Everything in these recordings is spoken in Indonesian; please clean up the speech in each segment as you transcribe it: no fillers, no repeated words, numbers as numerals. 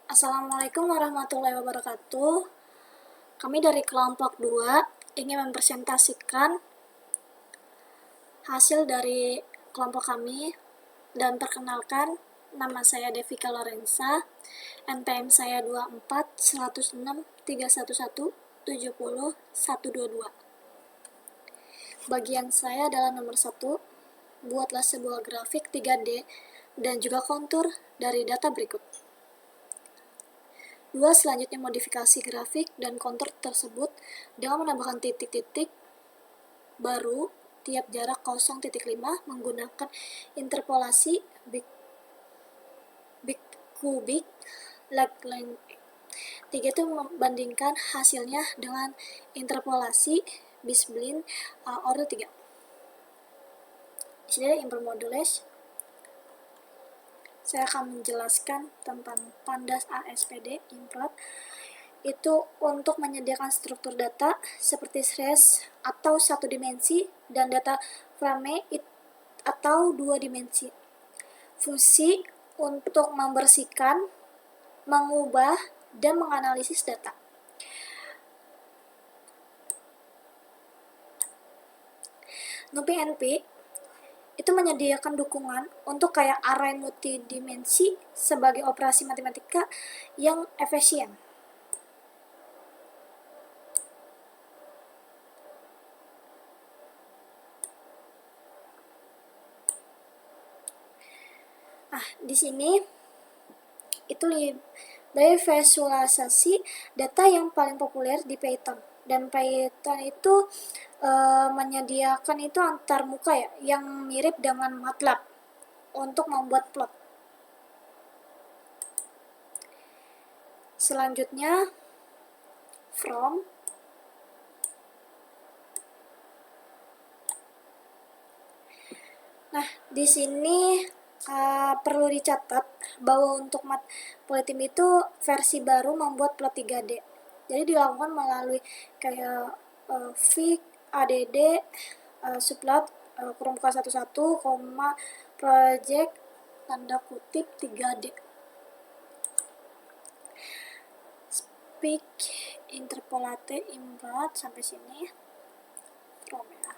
Assalamualaikum warahmatullahi wabarakatuh. Kami dari kelompok 2 ingin mempresentasikan hasil dari kelompok kami dan perkenalkan, nama saya Devika Lorenza, NPM saya 24 106 311 70 122. Bagian saya adalah nomor 1, buatlah sebuah grafik 3D dan juga kontur dari data berikut. 2. Selanjutnya modifikasi grafik dan kontur tersebut dengan menambahkan titik-titik baru tiap jarak 0,5 menggunakan interpolasi kubik Lagrange. 3 itu membandingkan hasilnya dengan interpolasi Bisbee order 3. Di sini ada imper modules. Saya akan menjelaskan tentang pandas ASPD improt. Itu untuk menyediakan struktur data seperti trace atau satu dimensi dan data frame atau 2 dimensi. Fungsi untuk membersihkan, mengubah, dan menganalisis data. NumPy-NP itu menyediakan dukungan untuk kayak array multidimensi sebagai operasi matematika yang efisien. Di sini itu dari visualisasi data yang paling populer di Python, dan Python itu menyediakan itu antarmuka ya, yang mirip dengan MATLAB untuk membuat plot. Selanjutnya from. Di sini perlu dicatat bahwa untuk Matplotlib itu versi baru membuat plot 3D. Jadi dilakukan melalui kayak fig, add, subplot, kurung buka 11, project, tanda kutip 3D. Speak, interpolate, improt, sampai sini. From ya.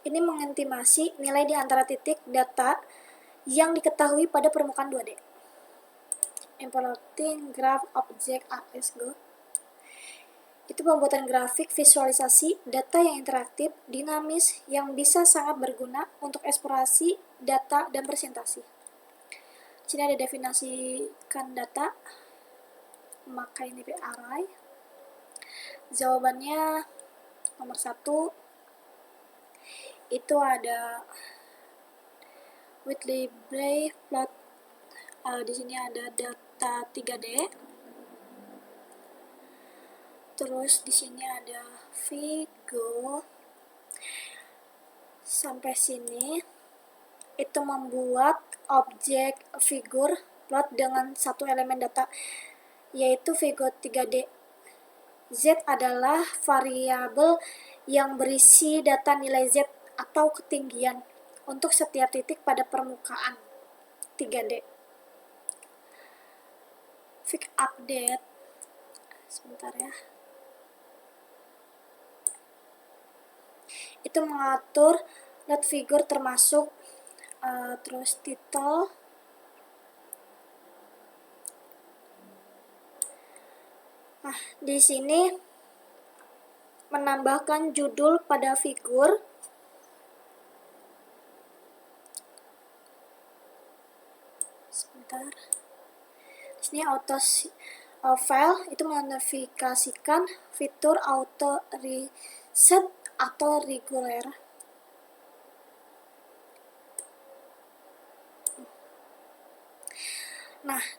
Ini mengestimasi nilai di antara titik data yang diketahui pada permukaan 2D. Importing graph object ASGO. Itu pembuatan grafik visualisasi data yang interaktif, dinamis, yang bisa sangat berguna untuk eksplorasi data dan presentasi. Di sini ada definisikan data, memakai NumPy array. Jawabannya nomor 1 itu ada with library plot. Di sini ada data 3D. Terus di sini ada Vigo. Sampai sini itu membuat objek figur plot dengan satu elemen data, yaitu Vigo 3D. Z adalah variabel yang berisi data nilai Z atau ketinggian untuk setiap titik pada permukaan 3D. Fig update, sebentar ya. Itu mengatur let figure termasuk terus title, di sini menambahkan judul pada figur. Sebentar. Di sini auto file itu menotifikasikan fitur auto reset atau reguler.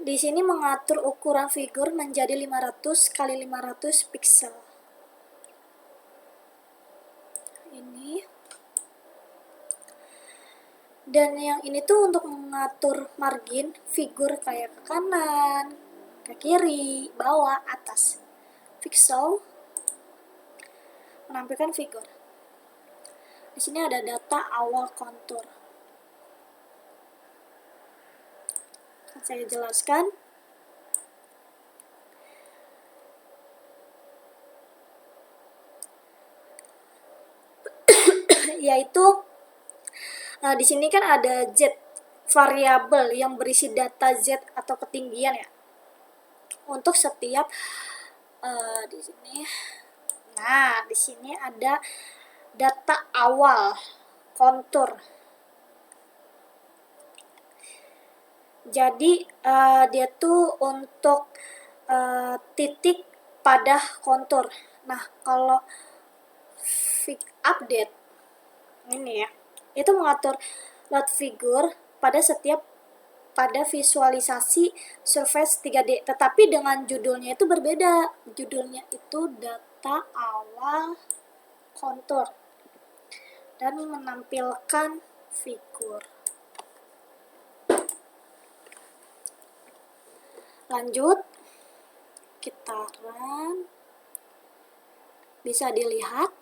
Di sini mengatur ukuran figur menjadi 500 x 500 pixel. Ini. Dan yang ini tuh untuk mengatur margin figur kayak ke kanan, ke kiri, bawah, atas. Pixel menampilkan figur. Di sini ada data awal kontur. Saya jelaskan. Yaitu di sini kan ada Z, variabel yang berisi data Z atau ketinggian ya. Untuk setiap di sini. Nah, di sini ada data awal kontur. Jadi dia tuh untuk titik pada kontur. Nah, kalau update ini ya, itu mengatur load figure pada visualisasi surface 3D, tetapi dengan judulnya itu berbeda. Judulnya itu data awal kontur dan menampilkan figur. Lanjut, kita run. Bisa dilihat.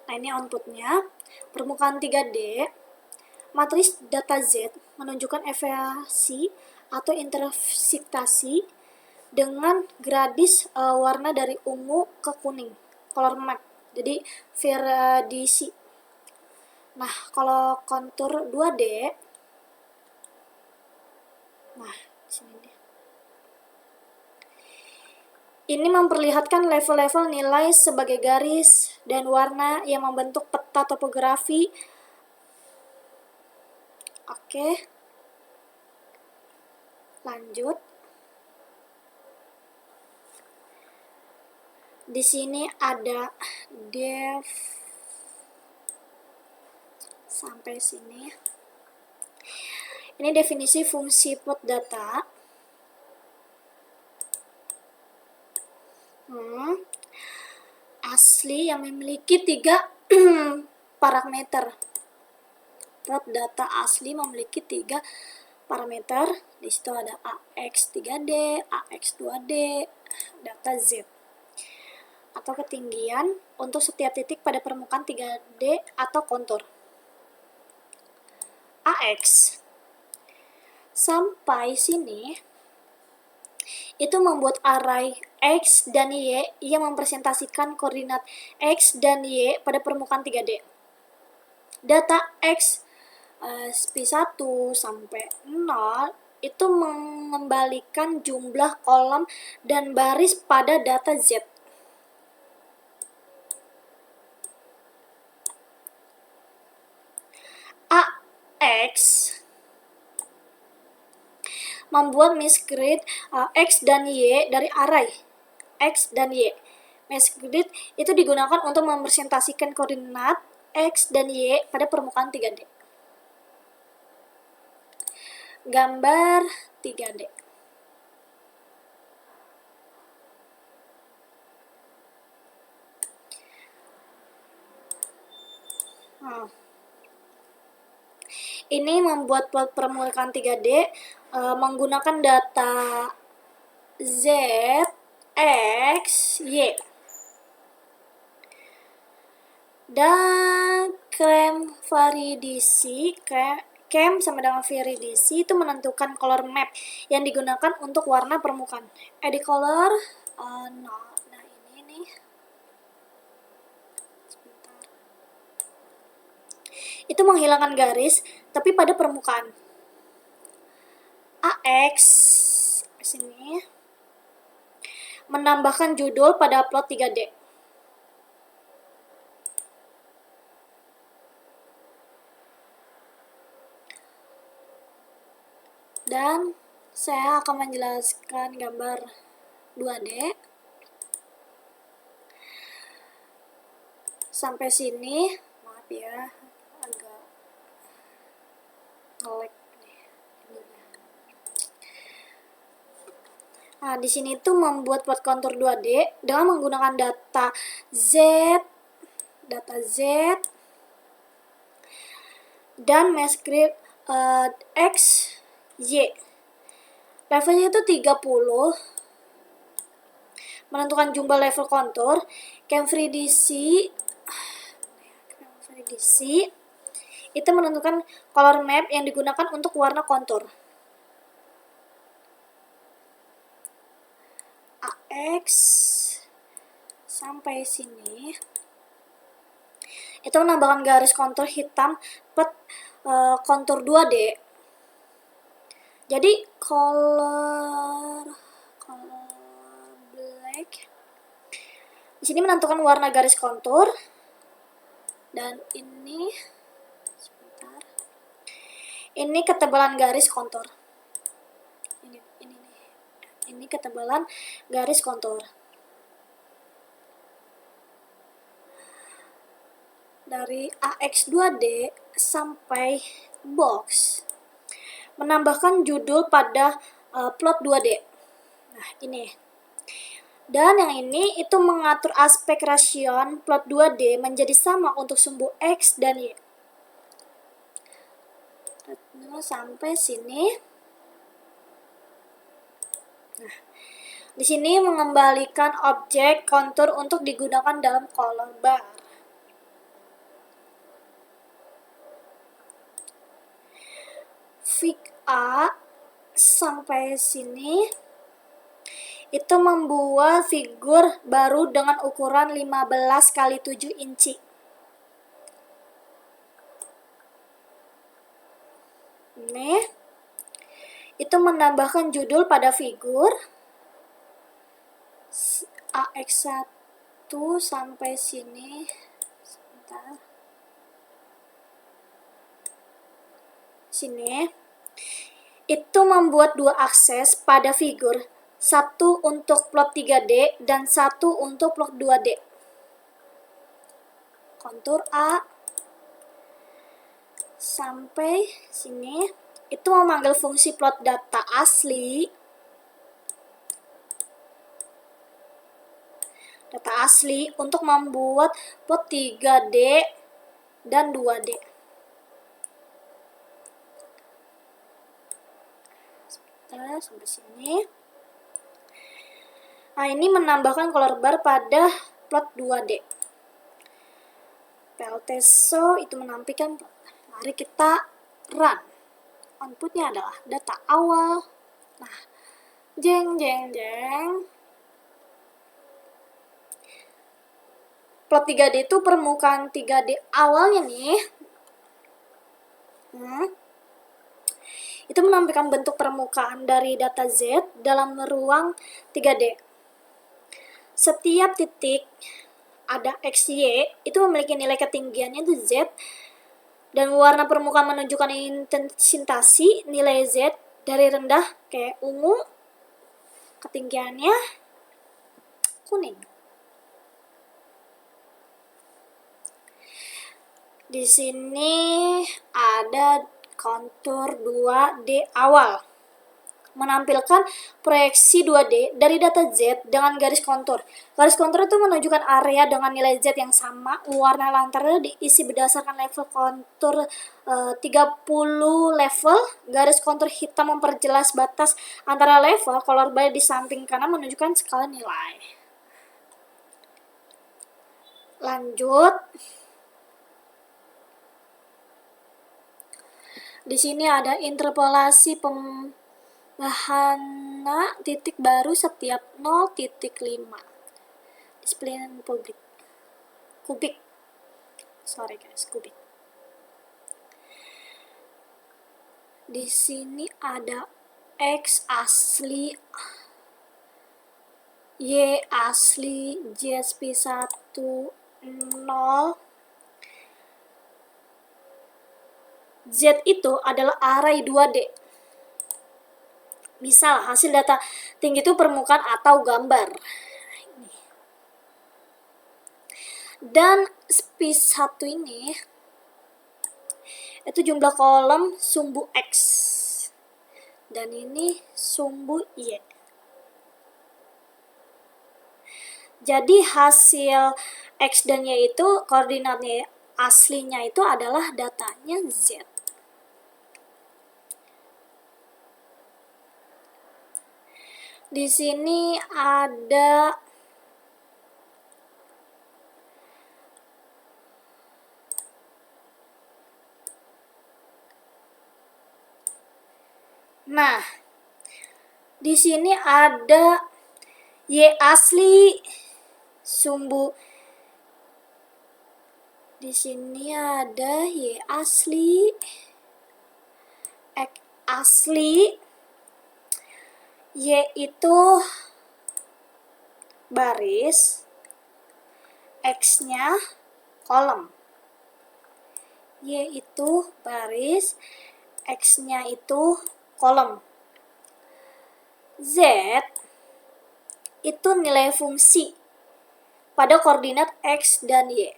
Nah, ini outputnya. Permukaan 3D, matriks data Z menunjukkan elevasi atau intersektasi dengan gradis warna dari ungu ke kuning, color map. Jadi viridisi. Nah, kalau kontur 2D, nah sini deh. Ini memperlihatkan level-level nilai sebagai garis dan warna yang membentuk peta topografi. Oke. Lanjut. Di sini ada def sampai sini. Ini definisi fungsi plot data. Asli yang memiliki 3 parameter. Plot data asli memiliki 3 parameter. Di situ ada AX 3D, AX 2D, data Z. Atau ketinggian untuk setiap titik pada permukaan 3D atau kontur. AX. Sampai sini itu membuat array X dan Y yang mempresentasikan koordinat X dan Y pada permukaan 3D. Data X P1 sampai 0 itu mengembalikan jumlah kolom dan baris pada data Z. AX membuat misgrid X dan Y dari array X dan Y. Misgrid itu digunakan untuk mempresentasikan koordinat X dan Y pada permukaan 3D. Gambar 3D. Ini membuat plot permukaan 3D menggunakan data Z, X, Y. Dan cam viridisi, cam sama dengan viridisi itu menentukan color map yang digunakan untuk warna permukaan. Edit color, nah ini nih. Sebentar. Itu menghilangkan garis, tapi pada permukaan. AX sini menambahkan judul pada plot 3D. Dan saya akan menjelaskan gambar 2D. Sampai sini, maaf ya, agak nge-lag nih. Nah, di sini tuh membuat plot kontur 2D dengan menggunakan data Z dan mesgrid X, Y. Levelnya itu 30. Menentukan jumlah level kontur. Cam viridisi di C itu menentukan color map yang digunakan untuk warna kontur. AX sampai sini itu menambahkan garis kontur hitam kontur 2D. Jadi color black di sini menentukan warna garis kontur, dan ini sebentar, ini ketebalan garis kontur. Ini ketebalan garis kontur. Dari AX2D sampai box menambahkan judul pada plot 2D. Nah, ini. Dan yang ini itu mengatur aspek rasio plot 2D menjadi sama untuk sumbu X dan Y. Sampai sini. Nah, di sini mengembalikan objek kontur untuk digunakan dalam color bar. Fig A sampai sini itu membuat figur baru dengan ukuran 15 x 7 inci. Ini itu menambahkan judul pada figur AX1 sampai sini. Sebentar. Sini itu membuat dua akses pada figur, satu untuk plot 3D dan satu untuk plot 2D. Kontur A sampai sini itu memanggil fungsi plot data asli untuk membuat plot 3D dan 2D. Sampai sini. Nah, ini menambahkan color bar pada plot 2D. PLTSO itu menampilkan. Mari kita run. Outputnya adalah data awal. Nah, jeng. Plot 3D itu permukaan 3D awalnya nih. Itu menampilkan bentuk permukaan dari data Z dalam ruang 3D. Setiap titik ada X, Y, itu memiliki nilai ketinggiannya itu Z, dan warna permukaan menunjukkan intensitas nilai Z dari rendah kayak ungu, ketinggiannya kuning. Di sini ada kontur 2D awal, menampilkan proyeksi 2D dari data Z dengan garis kontur. Garis kontur itu menunjukkan area dengan nilai Z yang sama. Warna lantarnya diisi berdasarkan level kontur 30 level. Garis kontur hitam memperjelas batas antara level. Color bar di samping kanan menunjukkan skala nilai. Lanjut. Di sini ada interpolasi pembahana titik baru setiap 0.5. Disiplin kubik. Sorry guys, kubik. Di sini ada X asli, Y asli, JSP1 0. Z itu adalah array 2D. Misal hasil data tinggi itu permukaan atau gambar. Dan SP1 ini itu jumlah kolom sumbu X. Dan ini sumbu Y. Jadi hasil X dan Y itu koordinatnya aslinya itu adalah datanya Z. Di sini ada Nah, di sini ada Y asli sumbu. Di sini ada Y asli, X asli, Y itu baris, X-nya kolom. Y itu baris, X-nya itu kolom. Z itu nilai fungsi pada koordinat X dan Y.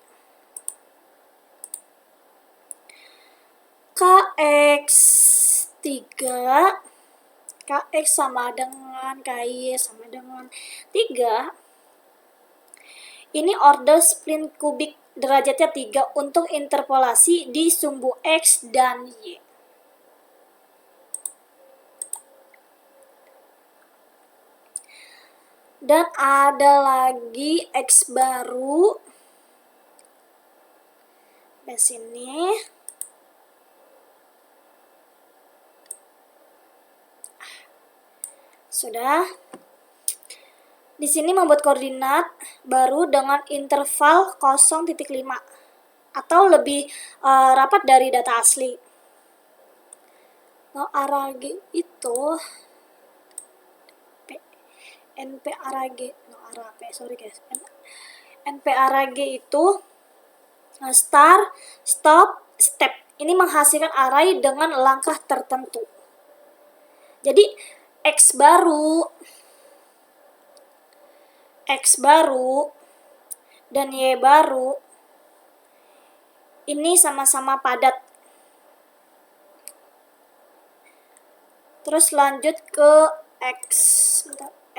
Kx3, Kx sama dengan Ky sama dengan 3. Ini order splint kubik derajatnya 3 untuk interpolasi di sumbu X dan Y. Dan ada lagi X baru. Di sini. Sudah. Di sini membuat koordinat baru dengan interval 0,5 atau lebih rapat dari data asli. Nah, arag itu NP arag, NP arag itu start, stop, step. Ini menghasilkan array dengan langkah tertentu. Jadi X baru dan Y baru ini sama-sama padat. Terus lanjut ke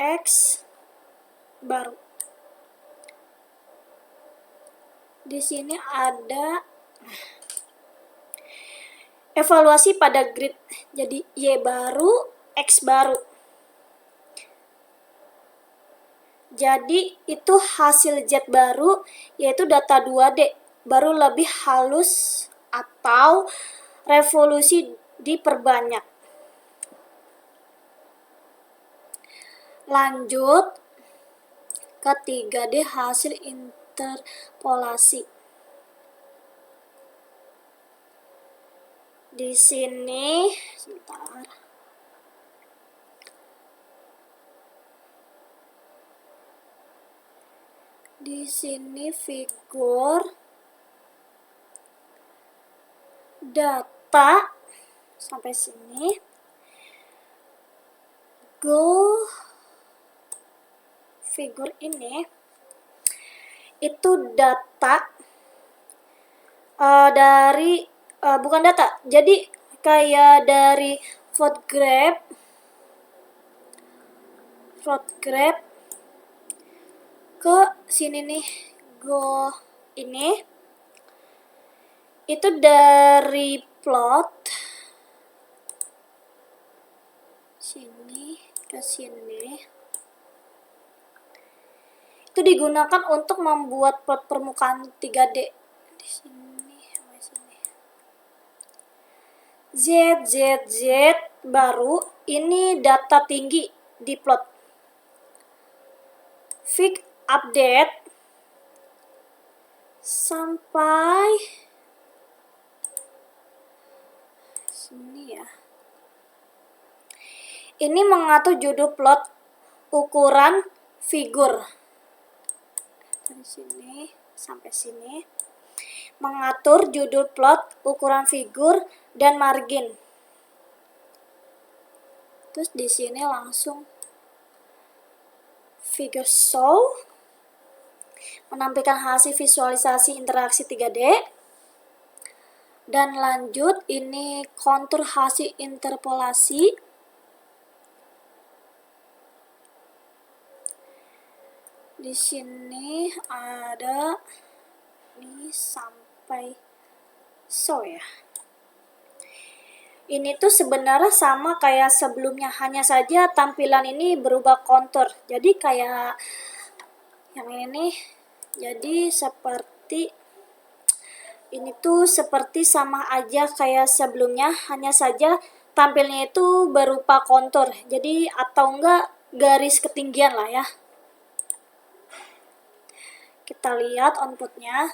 X baru. Di sini ada evaluasi pada grid. Jadi Y baru, X baru. Jadi itu hasil Z baru, yaitu data 2D, baru lebih halus atau revolusi diperbanyak. Lanjut ke 3D hasil interpolasi. Di sini, sebentar. Di sini figur data sampai sini. Go figur ini itu data dari bukan data, jadi kayak dari vote grab ke sini nih, go ini itu dari plot sini ke sini, itu digunakan untuk membuat plot permukaan 3D. Di sini sama sini. Z baru ini data tinggi di plot. Fig update sampai sini ya. Ini mengatur judul plot, ukuran figur. Dari sini sampai sini. Mengatur judul plot, ukuran figur, dan margin. Terus di sini langsung figure show, menampilkan hasil visualisasi interaksi 3D. Dan lanjut, ini kontur hasil interpolasi. Di sini ada ini sampai show ya. Ini tuh sebenarnya sama kayak sebelumnya, hanya saja tampilan ini berubah kontur. Jadi kayak yang ini, jadi seperti ini tuh seperti sama aja kayak sebelumnya, hanya saja tampilnya itu berupa kontur, jadi atau enggak garis ketinggian lah ya. Kita lihat outputnya.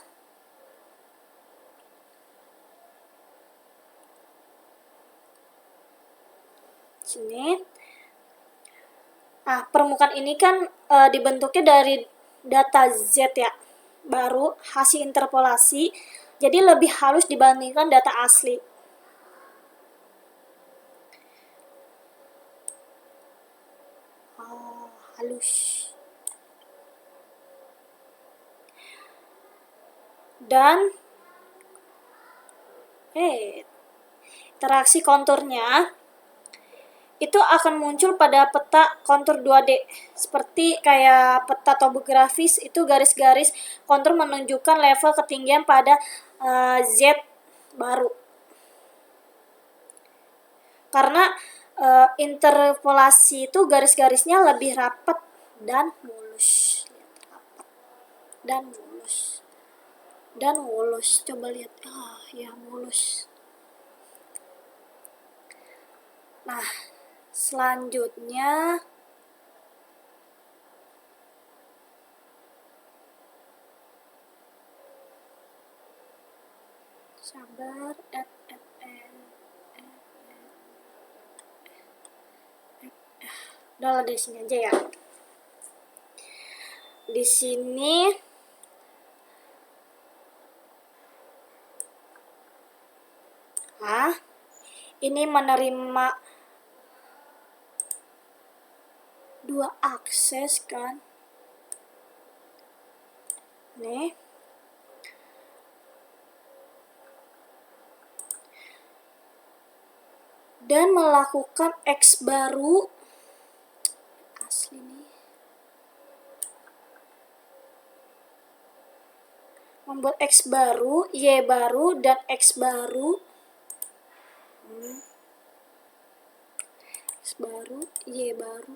Sini. Nah, permukaan ini kan dibentuknya dari data Z ya, baru hasil interpolasi, jadi lebih halus dibandingkan data asli. Oh, halus. Dan interaksi konturnya itu akan muncul pada peta kontur 2D. Seperti kayak peta topografis, itu garis-garis kontur menunjukkan level ketinggian pada Z baru. Karena interpolasi itu garis-garisnya lebih rapat dan mulus. Rapat dan mulus. Dan mulus. Coba lihat. Ya mulus. Nah, selanjutnya sabar udah di sini aja ya. Di sini ini menerima 2 akses kan. Nih. Dan melakukan X baru. Asli nih. Membuat X baru, Y baru, dan X baru. X baru, Y baru.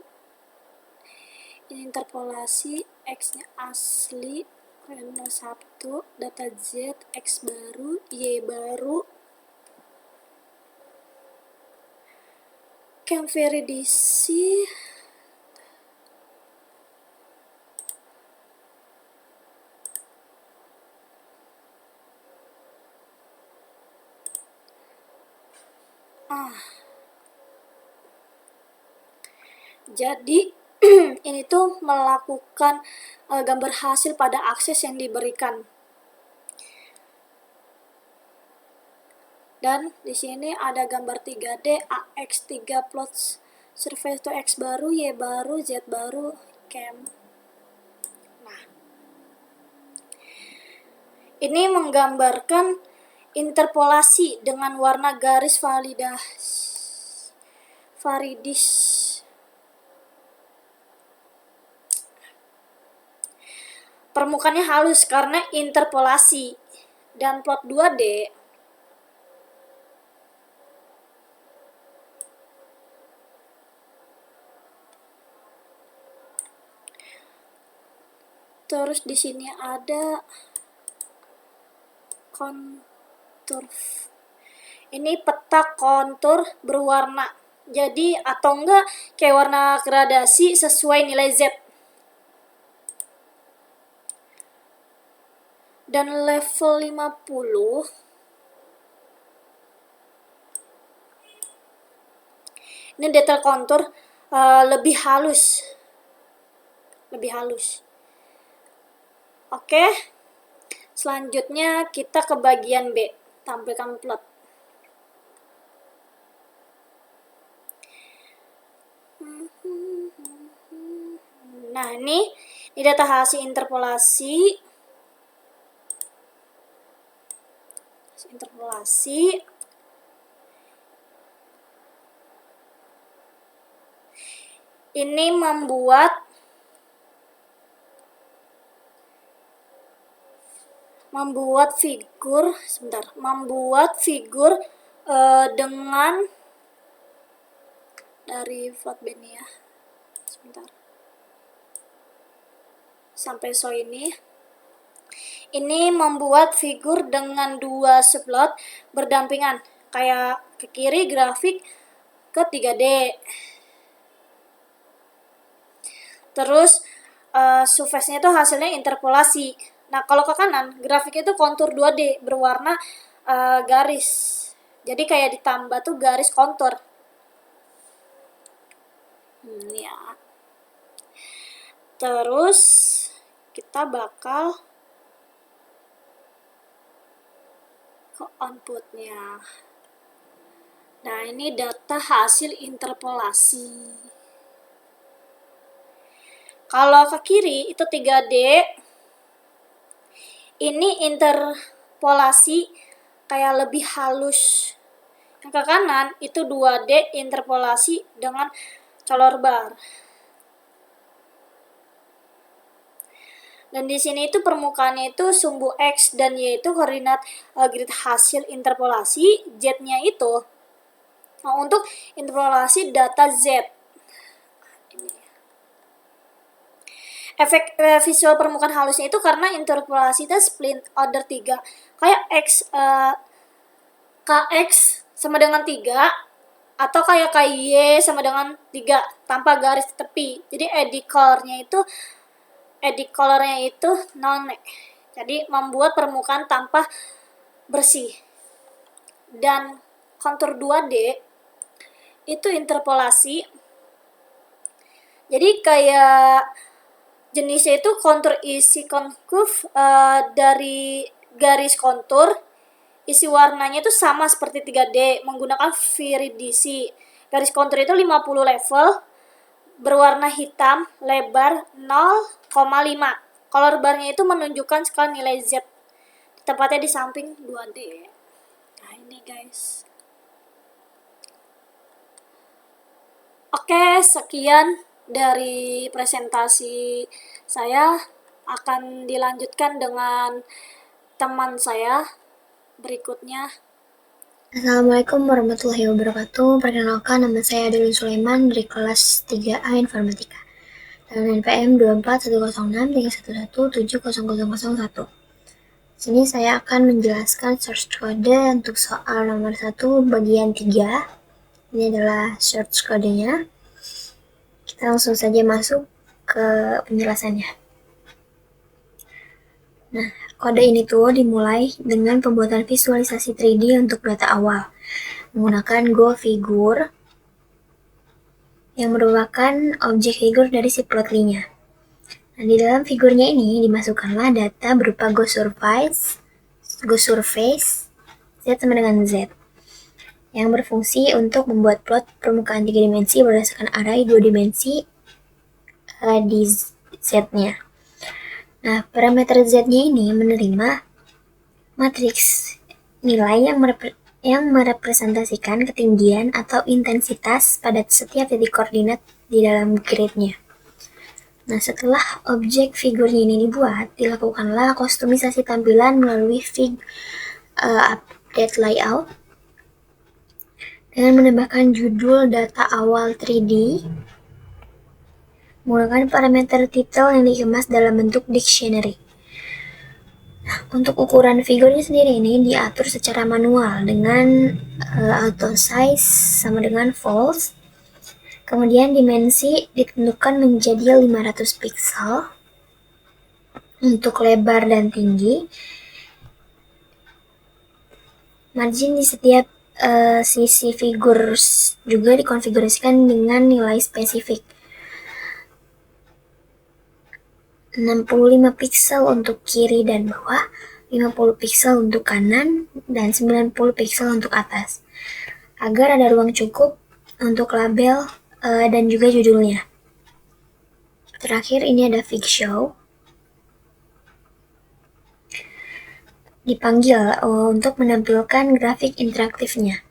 Ini interpolasi, X-nya asli, random 1, data Z, X baru, Y baru. Can vary DC. Jadi ini tuh melakukan gambar hasil pada akses yang diberikan. Dan di sini ada gambar 3D AX3 plot surface to X baru, Y baru, Z baru, cam. Nah, ini menggambarkan interpolasi dengan warna garis Varidis. Permukaannya halus karena interpolasi. Dan plot 2D terus di sini ada kontur. Ini peta kontur berwarna. Jadi atau enggak kayak warna gradasi sesuai nilai Z. Dan level 50 ini detail kontur lebih halus. Oke. Selanjutnya kita ke bagian B, tampilkan plot. Nah, ini data hasil interpolasi. Ini membuat figur dengan dari flatband ya. Sampai ini. Ini membuat figur dengan 2 subplot berdampingan. Kayak ke kiri grafik ke 3D. Terus surface-nya itu hasilnya interpolasi. Nah, kalau ke kanan, grafiknya itu kontur 2D berwarna garis. Jadi kayak ditambah tuh garis kontur. Ya. Terus kita bakal ke outputnya. Nah, ini data hasil interpolasi. Kalau ke kiri itu 3D, ini interpolasi kayak lebih halus. Yang ke kanan itu 2D interpolasi dengan color bar. Dan di sini itu permukaannya itu sumbu X dan Y itu koordinat grid hasil interpolasi, Z-nya itu untuk interpolasi data Z. Efek visual permukaan halusnya itu karena interpolasi itu split order 3. Kayak Kx sama dengan 3 atau kayak Ky sama dengan 3 tanpa garis tepi. Jadi edit colornya itu non. Jadi membuat permukaan tanpa bersih. Dan kontur 2D itu interpolasi. Jadi kayak jenisnya itu kontur isi konkuf dari garis kontur. Isi warnanya itu sama seperti 3D menggunakan viridisi. Garis kontur itu 50 level, berwarna hitam, lebar 0,5. Color barnya itu menunjukkan skala nilai Z. Tepatnya di samping 2D. Nah, ini guys. Oke, sekian dari presentasi saya. Akan dilanjutkan dengan teman saya berikutnya. Assalamualaikum warahmatullahi wabarakatuh. Perkenalkan, nama saya Adelin Sulaiman dari kelas 3A Informatika. Dengan NPM 2410631170001. Sini saya akan menjelaskan source code untuk soal nomor 1 bagian 3. Ini adalah source codenya. Kita langsung saja masuk ke penjelasannya. Nah, kode ini tuh dimulai dengan pembuatan visualisasi 3D untuk data awal menggunakan GoFigure yang merupakan objek figur dari si Plotly-nya. Nah, di dalam figurnya ini dimasukkanlah data berupa GoSurface, Z sama dengan Z, yang berfungsi untuk membuat plot permukaan 3 dimensi berdasarkan array 2 dimensi di Z-nya. Nah, parameter Z-nya ini menerima matriks nilai yang merepresentasikan ketinggian atau intensitas pada setiap titik koordinat di dalam grid-nya. Nah, setelah objek figurnya ini dibuat, dilakukanlah kustomisasi tampilan melalui update layout dengan menambahkan judul data awal 3D menggunakan parameter title yang dikemas dalam bentuk dictionary. Nah, untuk ukuran figurnya sendiri ini diatur secara manual dengan auto size sama dengan false. Kemudian dimensi ditentukan menjadi 500 pixel untuk lebar dan tinggi. Margin di setiap sisi figur juga dikonfigurasikan dengan nilai spesifik. 65 pixel untuk kiri dan bawah, 50 pixel untuk kanan, dan 90 pixel untuk atas, agar ada ruang cukup untuk label dan juga judulnya. Terakhir ini ada Fig Show. Dipanggil untuk menampilkan grafik interaktifnya.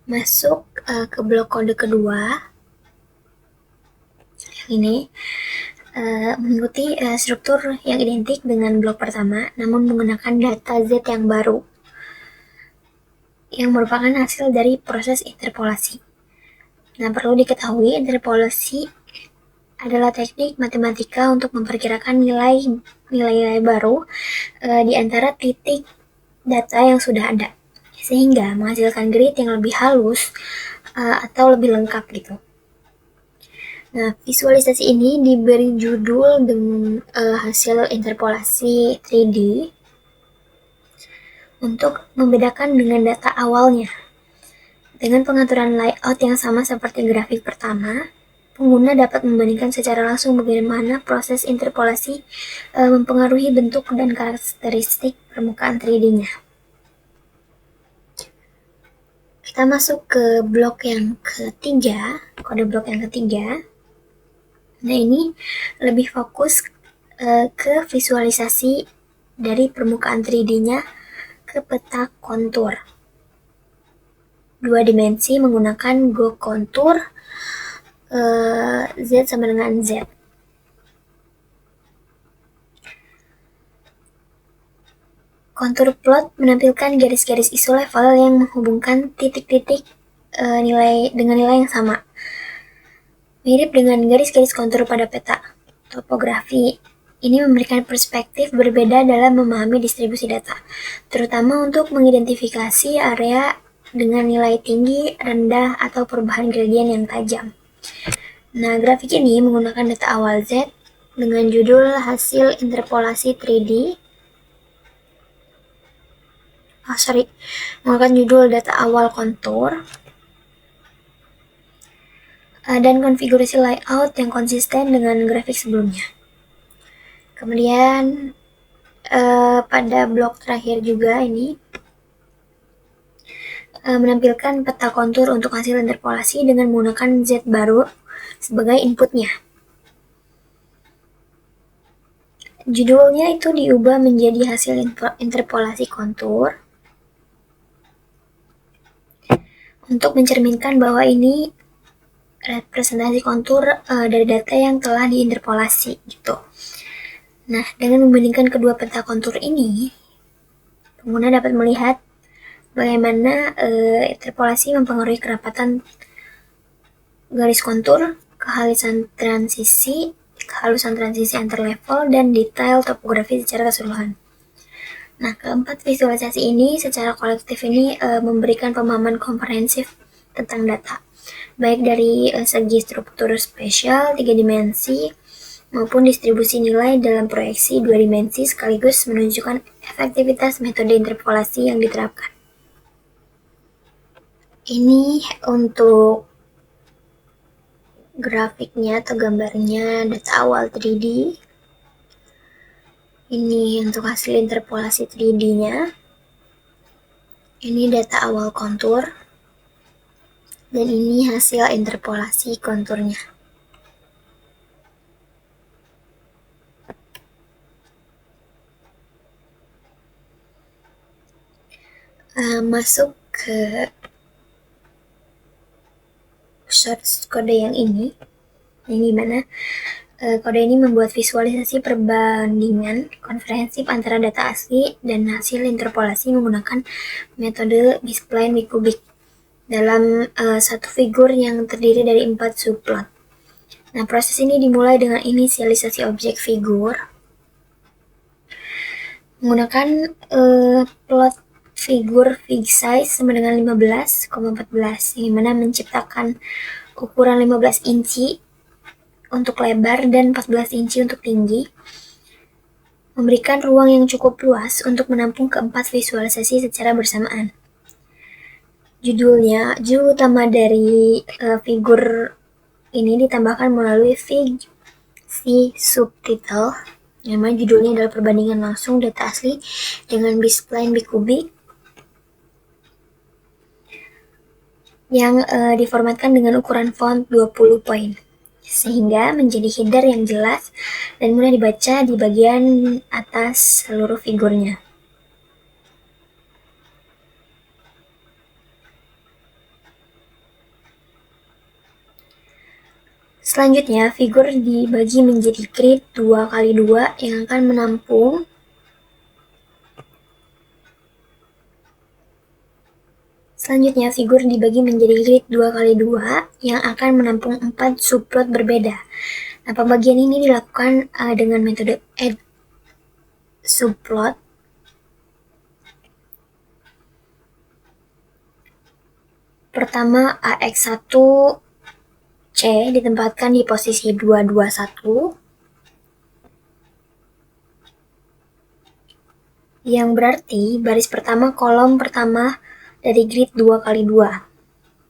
Masuk ke blok kode kedua. Ini mengikuti struktur yang identik dengan blok pertama, namun menggunakan data Z yang baru, yang merupakan hasil dari proses interpolasi. Nah, perlu diketahui interpolasi adalah teknik matematika untuk memperkirakan nilai-nilai baru di antara titik data yang sudah ada, sehingga menghasilkan grid yang lebih halus atau lebih lengkap gitu. Nah, visualisasi ini diberi judul dengan hasil interpolasi 3D untuk membedakan dengan data awalnya. Dengan pengaturan layout yang sama seperti grafik pertama, pengguna dapat membandingkan secara langsung bagaimana proses interpolasi mempengaruhi bentuk dan karakteristik permukaan 3D-nya. Kita masuk ke blok yang ketiga, kode blok yang ketiga. Nah, ini lebih fokus ke visualisasi dari permukaan 3D-nya ke peta kontur. 2 dimensi menggunakan GoContour Z sama dengan Z. Kontur plot menampilkan garis-garis isu level yang menghubungkan titik-titik nilai dengan nilai yang sama. Mirip dengan garis-garis kontur pada peta topografi, ini memberikan perspektif berbeda dalam memahami distribusi data, terutama untuk mengidentifikasi area dengan nilai tinggi, rendah, atau perubahan gradien yang tajam. Nah, grafik ini menggunakan data awal Z dengan judul hasil interpolasi 3D. Menggunakan judul data awal kontur dan konfigurasi layout yang konsisten dengan grafik sebelumnya. Kemudian pada blok terakhir juga ini menampilkan peta kontur untuk hasil interpolasi dengan menggunakan Z baru sebagai inputnya. Judulnya itu diubah menjadi hasil interpolasi kontur untuk mencerminkan bahwa ini representasi kontur dari data yang telah diinterpolasi gitu. Nah, dengan membandingkan kedua peta kontur ini, pengguna dapat melihat bagaimana interpolasi mempengaruhi kerapatan garis kontur, kehalusan transisi antar level, dan detail topografi secara keseluruhan. Nah, keempat visualisasi ini secara kolektif ini memberikan pemahaman komprehensif tentang data, baik dari segi struktur spesial 3 dimensi maupun distribusi nilai dalam proyeksi 2 dimensi, sekaligus menunjukkan efektivitas metode interpolasi yang diterapkan. Ini untuk grafiknya atau gambarnya data awal 3D. Ini untuk hasil interpolasi 3D-nya. Ini data awal kontur. Dan ini hasil interpolasi konturnya. Masuk ke source kode yang ini mana kode ini membuat visualisasi perbandingan komprehensif antara data asli dan hasil interpolasi menggunakan metode B-spline bikubic dalam satu figur yang terdiri dari 4 subplot. Nah, proses ini dimulai dengan inisialisasi objek figur menggunakan plot figur fig size sama dengan 15,14, yang mana menciptakan ukuran 15 inci untuk lebar dan 14 inci untuk tinggi, memberikan ruang yang cukup luas untuk menampung keempat visualisasi secara bersamaan. Judul utama dari figur ini ditambahkan melalui fig C subtitle, yang mana judulnya adalah perbandingan langsung data asli dengan B-spline bikubic yang diformatkan dengan ukuran font 20 poin, sehingga menjadi header yang jelas dan mudah dibaca di bagian atas seluruh figurnya. Selanjutnya, figur dibagi menjadi grid 2x2 yang akan menampung figur dibagi menjadi grid 2x2 yang akan menampung 4 subplot berbeda. Nah, pembagian ini dilakukan dengan metode add subplot pertama AX1C ditempatkan di posisi 221, yang berarti baris pertama kolom pertama dari grid 2x2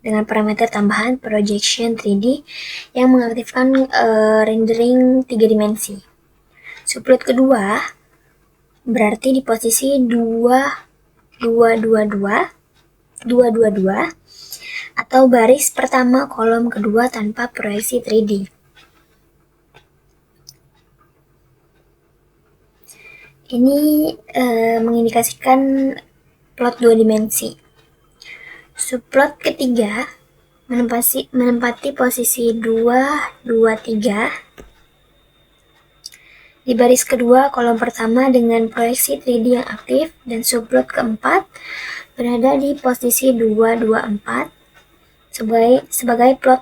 dengan parameter tambahan projection 3D yang mengaktifkan rendering 3 dimensi. Subplot kedua berarti di posisi 222 atau baris pertama kolom kedua tanpa proyeksi 3D. Ini mengindikasikan plot 2 dimensi. Subplot ketiga menempati posisi 223 di baris kedua kolom pertama dengan proyeksi 3D yang aktif, dan subplot keempat berada di posisi 224 sebagai plot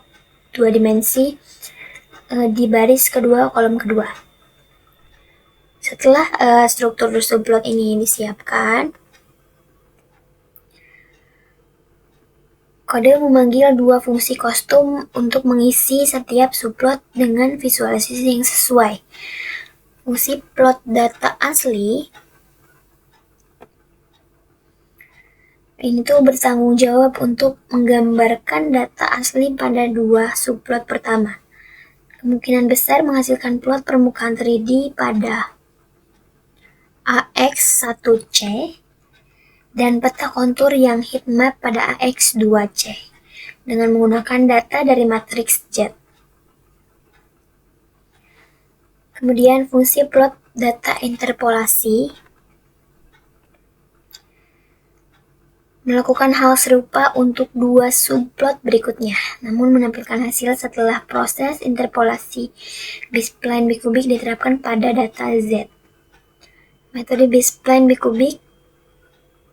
2 dimensi di baris kedua kolom kedua. Setelah struktur subplot ini disiapkan, kode memanggil dua fungsi kostum untuk mengisi setiap subplot dengan visualisasi yang sesuai. Fungsi plot data asli ini tuh bertanggung jawab untuk menggambarkan data asli pada dua subplot pertama. Kemungkinan besar menghasilkan plot permukaan 3D pada AX1C dan peta kontur yang heatmap pada AX2C dengan menggunakan data dari matriks Z. Kemudian fungsi plot data interpolasi melakukan hal serupa untuk dua subplot berikutnya, namun menampilkan hasil setelah proses interpolasi B-spline bikubik diterapkan pada data Z. Metode B-spline bikubik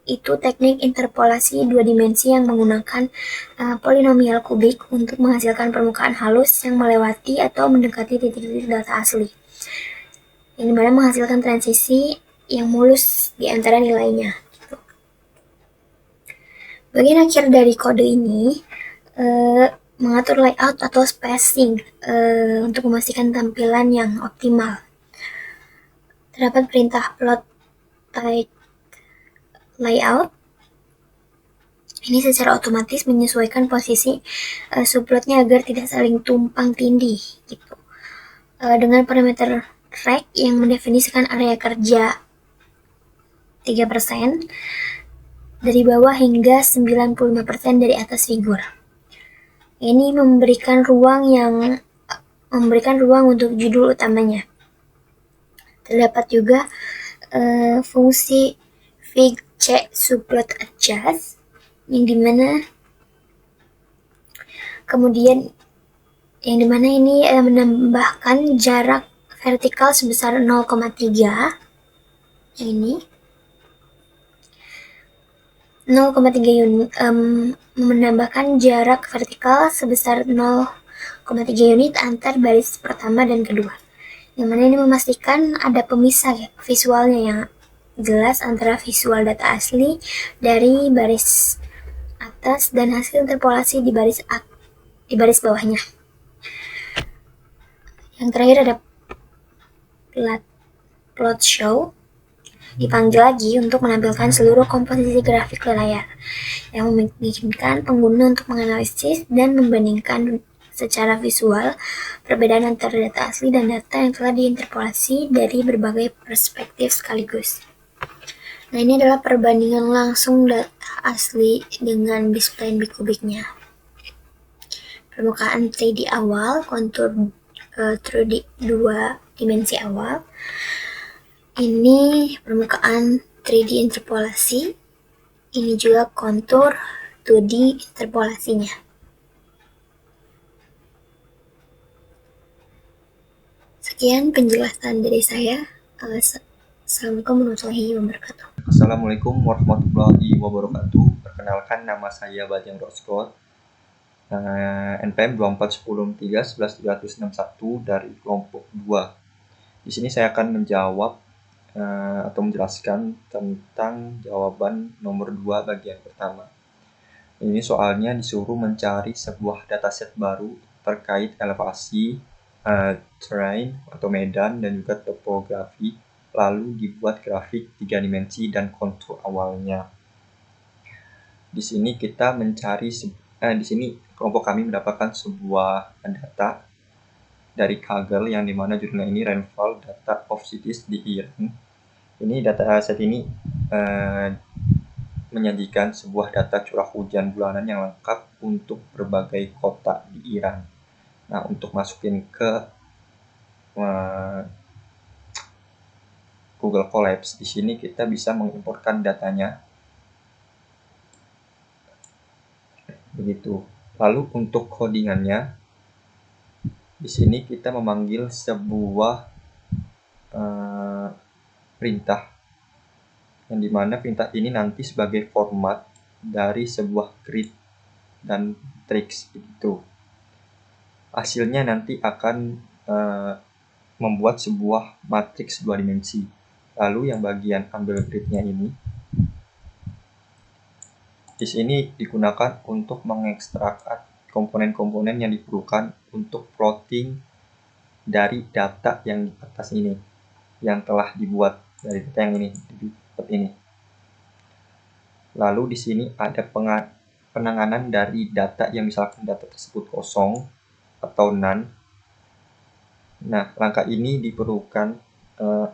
itu teknik interpolasi dua dimensi yang menggunakan polinomial kubik untuk menghasilkan permukaan halus yang melewati atau mendekati titik-titik data asli, yang dimana menghasilkan transisi yang mulus di antara nilainya. Bagian akhir dari kode ini mengatur layout atau spacing untuk memastikan tampilan yang optimal. Terdapat perintah plot type layout. Ini secara otomatis menyesuaikan posisi subplotnya agar tidak saling tumpang tindih gitu. Dengan parameter rect yang mendefinisikan area kerja 3% dari bawah hingga 95% dari atas figur. Ini memberikan ruang untuk judul utamanya. Terdapat juga fungsi fig c subplot adjust yang dimana ini menambahkan jarak vertikal sebesar 0,3, yang ini 0,3 unit, menambahkan jarak vertikal sebesar 0,3 unit antar baris pertama dan kedua, yang mana ini memastikan ada pemisah visualnya yang jelas antara visual data asli dari baris atas dan hasil interpolasi di baris bawahnya. Yang terakhir ada plot show, dipanggil lagi untuk menampilkan seluruh komposisi grafik di layar, yang memungkinkan pengguna untuk menganalisis dan membandingkan secara visual perbedaan antara data asli dan data yang telah diinterpolasi dari berbagai perspektif sekaligus. Nah, ini adalah perbandingan langsung data asli dengan B-spline bikubiknya. Permukaan 3D awal, kontur 3D 2 dimensi awal. Ini permukaan 3D interpolasi. Ini juga kontur 2D interpolasinya. Sekian penjelasan dari saya. Assalamualaikum warahmatullahi wabarakatuh. Assalamualaikum warahmatullahi wabarakatuh. Perkenalkan, nama saya Bajang Roskot, NPM 241013 dari kelompok 2. Di sini saya akan menjawab atau menjelaskan tentang jawaban nomor 2 bagian pertama. Ini soalnya disuruh mencari sebuah dataset baru terkait elevasi, terrain atau medan, dan juga topografi, lalu dibuat grafik 3 dimensi dan kontur awalnya. Di sini kita mencari, di sini kelompok kami mendapatkan sebuah data dari Kaggle yang dimana judulnya ini Rainfall Data of Cities di Iran. Ini dataset ini menyajikan sebuah data curah hujan bulanan yang lengkap untuk berbagai kota di Iran. Nah, untuk masukin ke Google Colabs, di sini kita bisa mengimportkan datanya. Begitu. Lalu untuk codingannya, di sini kita memanggil sebuah perintah yang dimana perintah ini nanti sebagai format dari sebuah grid dan matrix itu. Hasilnya nanti akan membuat sebuah matriks 2 dimensi. Lalu yang bagian ambil gridnya ini di sini digunakan untuk mengekstrak komponen-komponen yang diperlukan untuk plotting dari data yang di atas ini, yang telah dibuat dari data yang ini, Lalu di sini ada penanganan dari data yang misalkan data tersebut kosong atau none. Nah, langkah ini diperlukan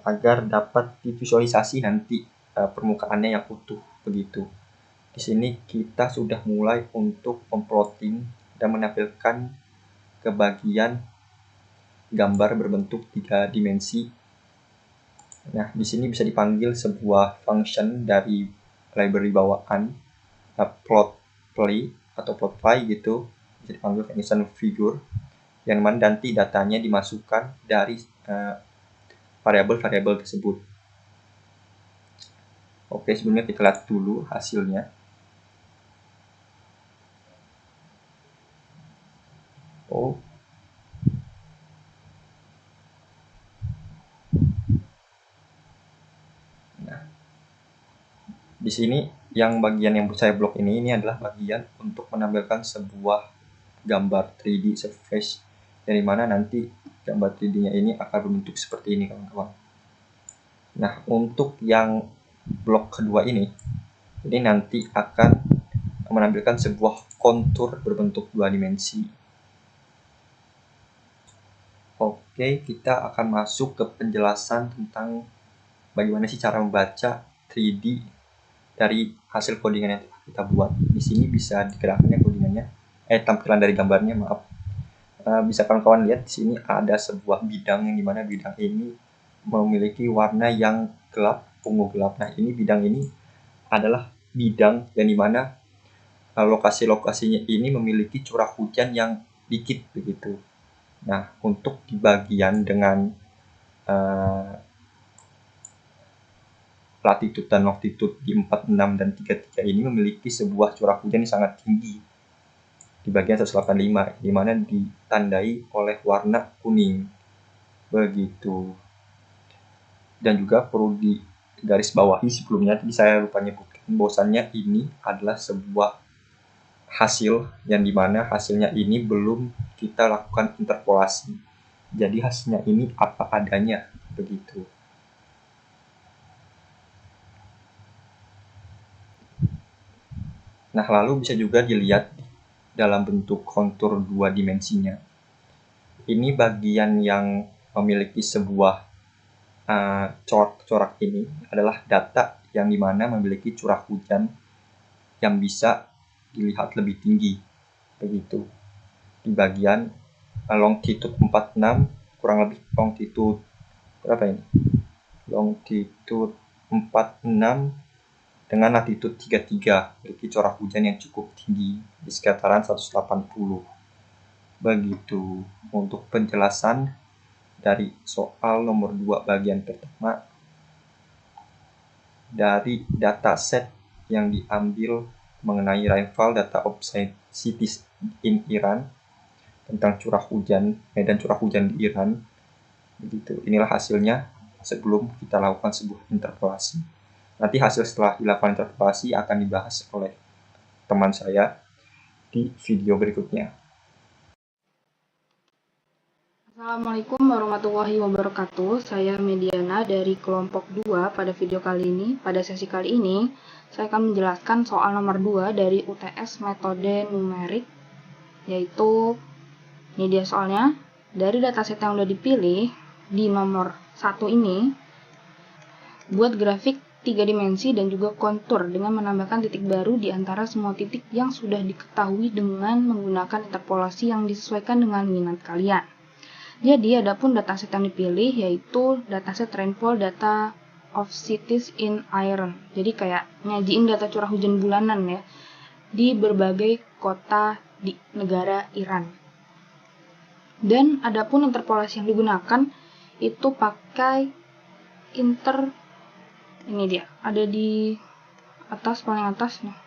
agar dapat divisualisasi nanti permukaannya yang utuh begitu. Di sini kita sudah mulai untuk memplotting dan menampilkan ke bagian gambar berbentuk 3 dimensi. Nah, di sini bisa dipanggil sebuah function dari library bawaan, plot play atau plot fly gitu, bisa dipanggil function figure, yang mana nanti datanya dimasukkan dari variabel-variabel tersebut. Oke, sebelumnya kita lihat dulu hasilnya. Nah, di sini yang bagian yang saya blok ini adalah bagian untuk menampilkan sebuah gambar 3D surface, dari mana nanti gambar 3D-nya ini akan berbentuk seperti ini, kawan-kawan. Nah, untuk yang blok kedua ini nanti akan menampilkan sebuah kontur berbentuk 2 dimensi. Oke, kita akan masuk ke penjelasan tentang bagaimana sih cara membaca 3D dari hasil codingan yang kita buat. Di sini bisa digerakkan codingannya, tampilan dari gambarnya, maaf. Bisa kawan-kawan lihat di sini ada sebuah bidang yang dimana bidang ini memiliki warna yang gelap, ungu gelap. Nah, ini bidang ini adalah bidang yang dimana lokasi-lokasinya ini memiliki curah hujan yang dikit begitu. Nah, untuk di bagian dengan latitude dan longitude di 46 dan 33 ini memiliki sebuah curah hujan yang sangat tinggi di bagian 185, di mana ditandai oleh warna kuning. Begitu. Dan juga perlu digaris bawahi sebelumnya, tadi saya lupa nyebutkan bahwasannya ini adalah sebuah hasil yang dimana hasilnya ini belum kita lakukan interpolasi. Jadi hasilnya ini apa adanya, begitu. Nah, lalu bisa juga dilihat dalam bentuk kontur 2 dimensinya. Ini bagian yang memiliki sebuah corak ini adalah data yang dimana memiliki curah hujan yang bisa dilihat lebih tinggi, begitu. Di bagian longitude 46 kurang lebih longitude berapa ini? Longitude 46 dengan latitude 33 memiliki curah hujan yang cukup tinggi di sekitaran 180. Begitu untuk penjelasan dari soal nomor 2 bagian pertama dari dataset yang diambil mengenai rainfall data of cities in Iran tentang curah hujan, medan curah hujan di Iran. Begitu. Inilah hasilnya sebelum kita lakukan sebuah interpolasi. Nanti hasil setelah dilakukan interpolasi akan dibahas oleh teman saya di video berikutnya. Assalamualaikum warahmatullahi wabarakatuh. Saya Mediana dari kelompok 2 pada video kali ini. Pada sesi kali ini, saya akan menjelaskan soal nomor 2 dari UTS metode numerik, yaitu ini dia soalnya. Dari dataset yang sudah dipilih di nomor 1 ini, buat grafik 3 dimensi dan juga kontur dengan menambahkan titik baru di antara semua titik yang sudah diketahui dengan menggunakan interpolasi yang disesuaikan dengan minat kalian. Jadi, adapun dataset yang dipilih yaitu dataset rainfall data of cities in Iran. Jadi kayak nyajiin data curah hujan bulanan ya di berbagai kota di negara Iran. Dan adapun interpolasi yang digunakan itu pakai ini dia, ada di atas, paling atas nih.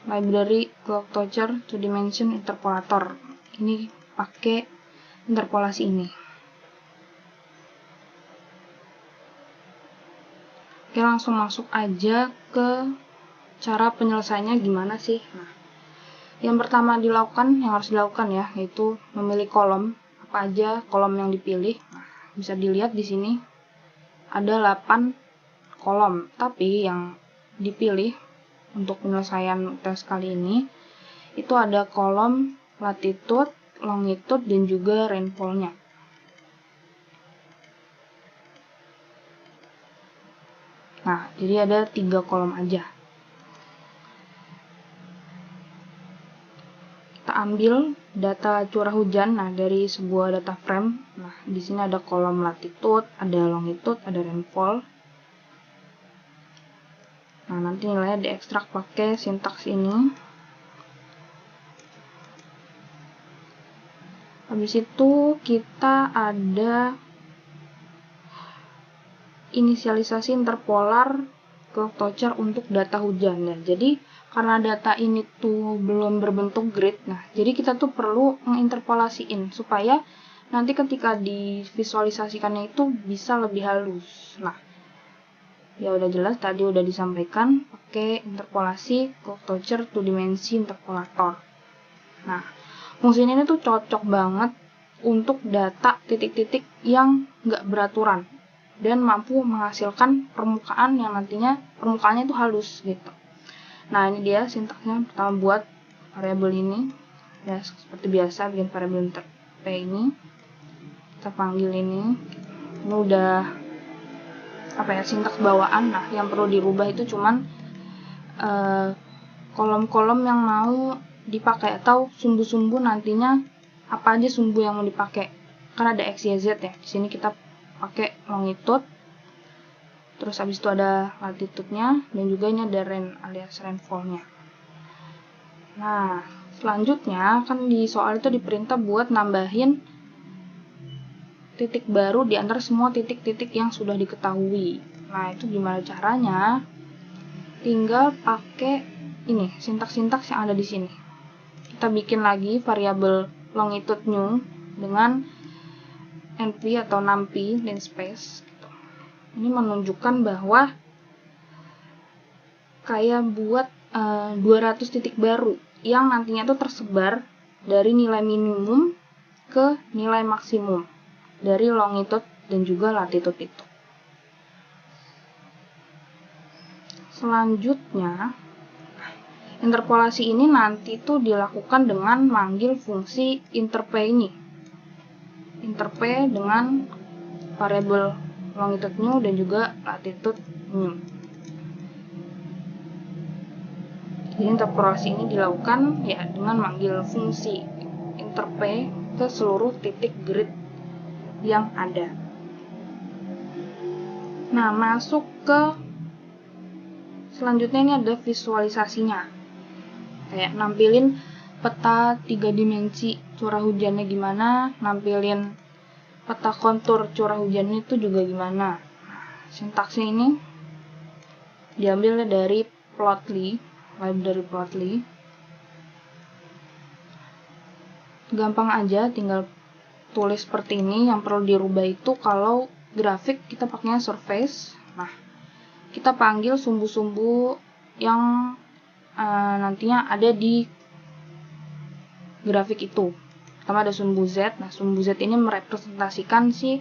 Library Clocktocher 2 Dimension Interpolator. Ini pakai interpolasi ini. Oke, langsung masuk aja ke cara penyelesaiannya gimana sih. Nah, yang pertama yang harus dilakukan ya, yaitu memilih kolom. Apa aja kolom yang dipilih. Nah, bisa dilihat di sini ada 8 kolom, tapi yang dipilih untuk penyelesaian tes kali ini itu ada kolom latitude, longitude, dan juga rainfall-nya. Nah, jadi ada 3 kolom aja. Kita ambil data curah hujan, nah dari sebuah data frame. Nah, di sini ada kolom latitude, ada longitude, ada rainfall. Nah, nanti nilainya diekstrak pakai sintaks ini. Habis itu kita ada inisialisasi interpolar Clocktocher untuk data hujan ya. Jadi karena data ini tuh belum berbentuk grid, nah jadi kita tuh perlu menginterpolasiin supaya nanti ketika divisualisasikannya itu bisa lebih halus. Nah, ya udah jelas tadi udah disampaikan pakai interpolasi Clocktocher 2 dimensi interpolator. Nah, fungsi ini tuh cocok banget untuk data titik-titik yang nggak beraturan dan mampu menghasilkan permukaan yang nantinya permukaannya itu halus gitu. Nah, ini dia sintaksnya. Pertama buat variabel ini ya, seperti biasa bikin variabel interp ini, kita panggil ini udah sintaks bawaan. Nah, yang perlu dirubah itu cuman kolom-kolom yang mau dipakai atau sumbu-sumbu nantinya apa aja sumbu yang mau dipakai. Kan ada X, Y, Z ya. Di sini kita pakai longitude. Terus habis itu ada latitude-nya dan juga ini ada rain alias rainfall-nya. Nah, selanjutnya kan di soal itu diperintah buat nambahin titik baru di antara semua titik-titik yang sudah diketahui. Nah, itu gimana caranya? Tinggal pakai ini, sintaks-sintaks yang ada di sini. Kita bikin lagi variabel longitude new dengan np atau numpy namespace. Ini menunjukkan bahwa kayak buat 200 titik baru yang nantinya itu tersebar dari nilai minimum ke nilai maksimum dari longitude dan juga latitude itu. Selanjutnya, interpolasi ini nanti tuh dilakukan dengan manggil fungsi interp ini. Interp dengan variabel longitude new dan juga latitude new. Jadi interpolasi ini dilakukan ya dengan manggil fungsi interp ke seluruh titik grid yang ada. Nah, masuk ke selanjutnya ini ada visualisasinya. Kayak nampilin peta 3 dimensi curah hujannya gimana, nampilin peta kontur curah hujannya itu juga gimana. Sintaksnya ini diambil dari Plotly, library Plotly. Gampang aja, tinggal tulis seperti ini. Yang perlu dirubah itu kalau grafik kita pakainya surface. Nah, kita panggil sumbu-sumbu yang nantinya ada di grafik itu. Pertama ada sumbu Z. Nah, sumbu Z ini merepresentasikan si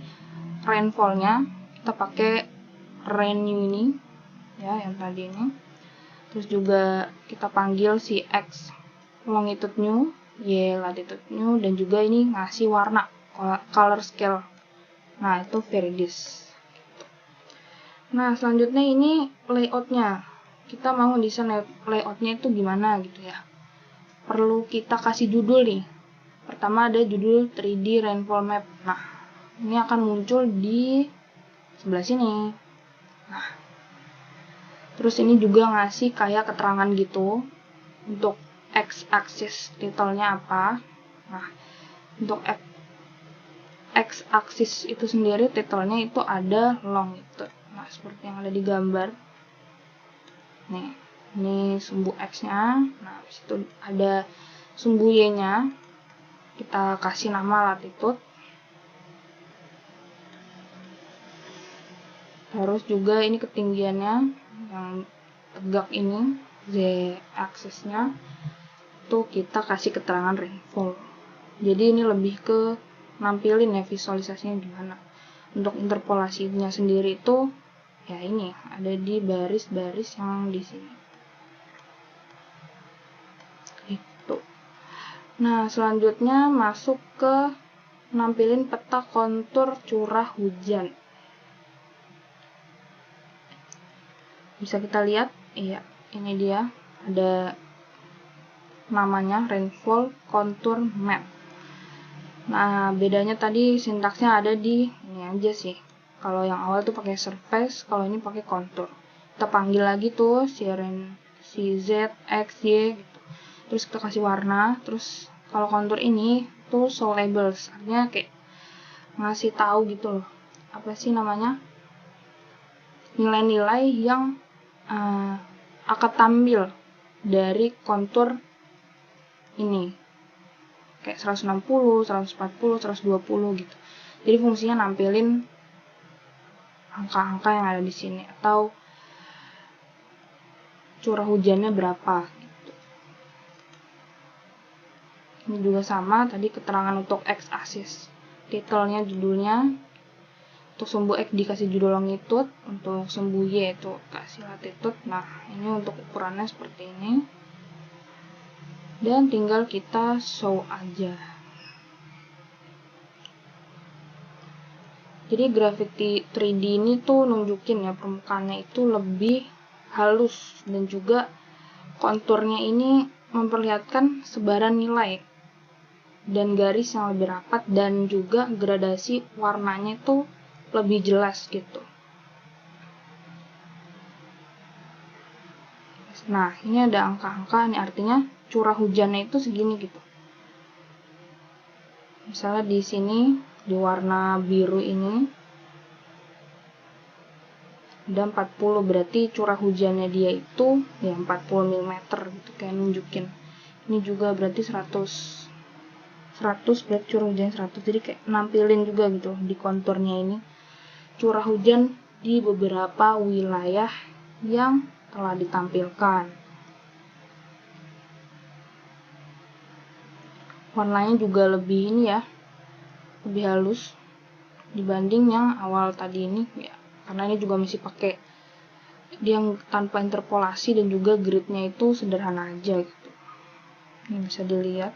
rainfall-nya. Kita pakai rain ini ya, yang tadi ini. Terus juga kita panggil si X longitude new, Y latitude new, dan juga ini ngasih warna color scale. Nah, itu Viridis. Nah, selanjutnya ini layoutnya. Kita mau desain layoutnya itu gimana gitu ya. Perlu kita kasih judul nih. Pertama ada judul 3D rainfall map. Nah, ini akan muncul di sebelah sini. Nah, terus ini juga ngasih kayak keterangan gitu untuk x-axis titlenya apa. Nah, untuk x-axis itu sendiri titlenya itu ada longitude. Nah, seperti yang ada di gambar. Nih, ini sumbu x-nya. Nah, habis itu ada sumbu y-nya. Kita kasih nama latitude. Terus juga ini ketinggiannya yang tegak ini, z axisnya itu kita kasih keterangan rainfall. Jadi ini lebih ke nampilin ya visualisasinya gimana. Untuk interpolasinya sendiri itu ya ini ada di baris-baris yang di sini. Itu. Nah, selanjutnya masuk ke nampilin peta kontur curah hujan. Bisa kita lihat, iya, ini dia ada namanya rainfall contour map. Nah, bedanya tadi sintaksnya ada di ini aja sih. Kalau yang awal tuh pakai surface, kalau ini pakai contour. Kita panggil lagi tuh si Z, X, Y gitu. Terus kita kasih warna, terus kalau kontur ini tuh show labels, artinya kayak ngasih tahu gitu loh. Apa sih namanya? Nilai-nilai yang akan tampil dari kontur ini kayak 160, 140, 120 gitu. Jadi fungsinya nampilin angka-angka yang ada di sini atau curah hujannya berapa gitu. Ini juga sama tadi keterangan untuk x-axis. Titelnya, judulnya. Untuk sumbu X dikasih judul longitude, untuk sumbu Y itu kasih latitude. Nah, ini untuk ukurannya seperti ini. Dan tinggal kita show aja. Jadi grafik 3D ini tuh nunjukin ya permukaannya itu lebih halus dan juga konturnya ini memperlihatkan sebaran nilai dan garis yang lebih rapat dan juga gradasi warnanya itu lebih jelas gitu. Nah, ini ada angka-angka, ini artinya curah hujannya itu segini gitu. Misalnya di sini, di warna biru ini, ada 40, berarti curah hujannya dia itu ya 40 mm gitu, kayak nunjukin. Ini juga berarti 100 berarti curah hujan 100, jadi kayak nampilin juga gitu di konturnya ini curah hujan di beberapa wilayah yang telah ditampilkan. Warnanya juga lebih ini ya, lebih halus dibanding yang awal tadi ini ya, karena ini juga masih pakai dia yang tanpa interpolasi dan juga gridnya itu sederhana aja gitu. Ini bisa dilihat.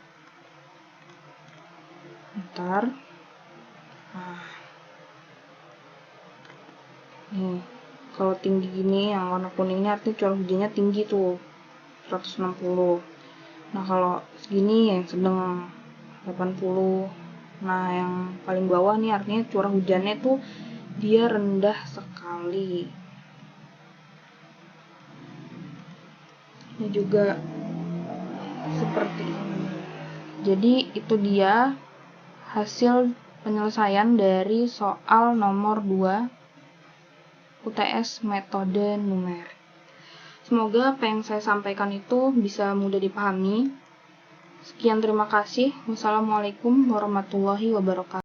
Ntar. Nah. Nih, kalau tinggi gini yang warna kuning ini artinya curah hujannya tinggi tuh 160. Nah, kalau segini yang sedang 80. Nah, yang paling bawah nih artinya curah hujannya tuh dia rendah sekali. Ini juga seperti ini. Jadi itu dia hasil penyelesaian dari soal nomor 2 UTS metode numerik. Semoga apa yang saya sampaikan itu bisa mudah dipahami. Sekian, terima kasih. Wassalamualaikum warahmatullahi wabarakatuh.